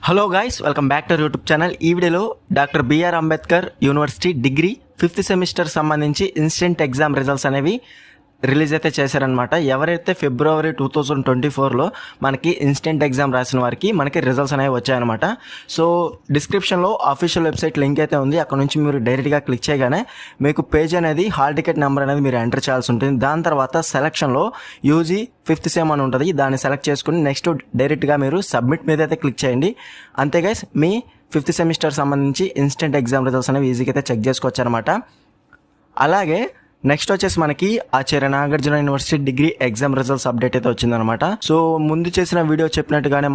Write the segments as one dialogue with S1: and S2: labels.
S1: Hello guys, welcome back to YouTube channel. ఈ వీడియోలో doctor BR Ambedkar university degree 5th semester సంబంధించి instant exam results అనేవి release అయితే చేశారనమాట. ఎవరైతే ఫిబ్రవరి 2024లో మనకి ఇన్స్టెంట్ ఎగ్జామ్ రాసిన వారికి మనకి రిజల్ట్స్ అనేవి వచ్చాయన్నమాట. సో డిస్క్రిప్షన్లో ఆఫీషియల్ వెబ్సైట్ లింక్ అయితే ఉంది. అక్కడ నుంచి మీరు డైరెక్ట్గా క్లిక్ చేయగానే మీకు పేజ్ అనేది హాల్ టికెట్ నెంబర్ అనేది మీరు ఎంటర్ చేయాల్సి ఉంటుంది. దాని తర్వాత సెలక్షన్లో యూజీ 5th సెమ్ అని ఉంటుంది. దాన్ని సెలెక్ట్ చేసుకుని నెక్స్ట్ డైరెక్ట్గా మీరు సబ్మిట్ మీద అయితే క్లిక్ చేయండి. అంతే గైస్, మీ 5th సెమిస్టర్ సంబంధించి ఇన్స్టెంట్ ఎగ్జామ్ రిజల్ట్స్ అనేవి ఈజీగా అయితే చెక్ చేసుకోవచ్చు అనమాట. అలాగే నెక్స్ట్ వచ్చేసి మనకి Acharya Nagarjuna university degree exam results update అయితే వచ్చిందనమాట. సో ముందు చేసిన వీడియో చెప్పినట్టుగానే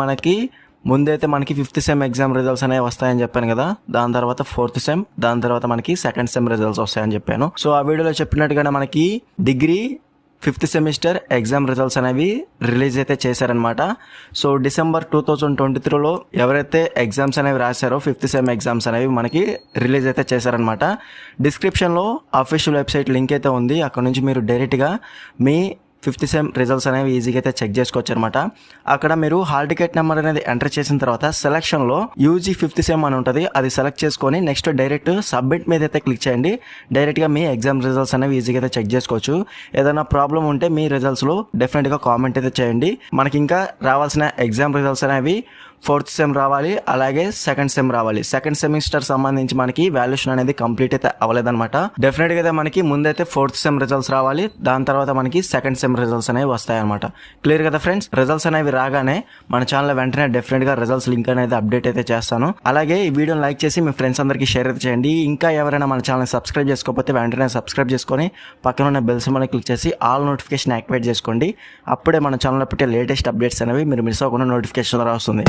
S1: ముందైతే మనకి 5th సెమ్ ఎగ్జామ్ రిజల్ట్స్ అనేవి వస్తాయని చెప్పాను కదా. దాని తర్వాత 4th సెమ్, దాని తర్వాత మనకి 2nd సెమ్ రిజల్ట్స్ వస్తాయని చెప్పాను. సో ఆ వీడియోలో చెప్పినట్టుగానే మనకి degree 5th semester exam results అనేవి రిలీజ్ అయితే చేశారనమాట. సో డిసెంబర్ 2023లో ఎవరైతే ఎగ్జామ్స్ అనేవి రాశారో 5th సెమ్ ఎగ్జామ్స్ అనేవి మనకి రిలీజ్ అయితే చేశారనమాట. డిస్క్రిప్షన్లో అఫీషియల్ వెబ్సైట్ లింక్ అయితే ఉంది. అక్కడ నుంచి మీరు డైరెక్ట్గా మీ 5th సెమ్ రిజల్ట్స్ అనేవి ఈజీగా అయితే చెక్ చేసుకోవచ్చు అనమాట. అక్కడ మీరు హాల్ టికెట్ నెంబర్ అనేది ఎంటర్ చేసిన తర్వాత సెలక్షన్లో యూజీ 5th సెమ్ అని ఉంటుంది. అది సెలెక్ట్ చేసుకొని నెక్స్ట్ డైరెక్ట్ సబ్మిట్ మీద అయితే క్లిక్ చేయండి. డైరెక్ట్గా మీ ఎగ్జామ్ రిజల్ట్స్ అనేవి ఈజీగా అయితే చెక్ చేసుకోవచ్చు. ఏదైనా ప్రాబ్లం ఉంటే మీ రిజల్ట్స్లో డెఫినెట్గా కామెంట్ అయితే చేయండి. మనకి ఇంకా రావాల్సిన ఎగ్జామ్ రిజల్ట్స్ అనేవి 4th సెమ్ రావాలి, అలాగే 2nd సెమ్ రావాలి. 2nd సెమిస్టర్ సంబంధించి మనకి వాల్యుయేషన్ అనేది కంప్లీట్ అయితే అవ్వలేదన్నమాట. డెఫినెట్గా అయితే మనకి ముందైతే 4th సెమ్ రిజల్ట్స్ రావాలి, దాని తర్వాత మనకి 2nd సెమ్ రిజల్ట్స్ అనేవి వస్తాయన్నమాట. క్లియర్ కదా ఫ్రెండ్స్? రిజల్ట్స్ అనేవి రాగానే మన ఛానల్ వెంటనే డెఫినెట్గా రిజల్ట్స్ లింక్ అనేది అప్డేట్ అయితే చేస్తాను. అలాగే ఈ వీడియోని లైక్ చేసి మీ ఫ్రెండ్స్ అందరికీ షేర్ అయితే చేయండి. ఇంకా ఎవరైనా మన ఛానల్ సబ్స్క్రైబ్ చేసుకోకపోతే వెంటనే సబ్స్క్రైబ్ చేసుకొని పక్కన ఉన్న బెల్ సింబల్ క్లిక్ చేసి ఆల్ నోటిఫికేషన్ యాక్టివేట్ చేసుకోండి. అప్పుడే మన ఛానల్లో పెట్టే లేటెస్ట్ అప్డేట్స్ అనేవి మీరు మిస్ అవ్వకుండా నోటిఫికేషన్ ద్వారా వస్తుంది.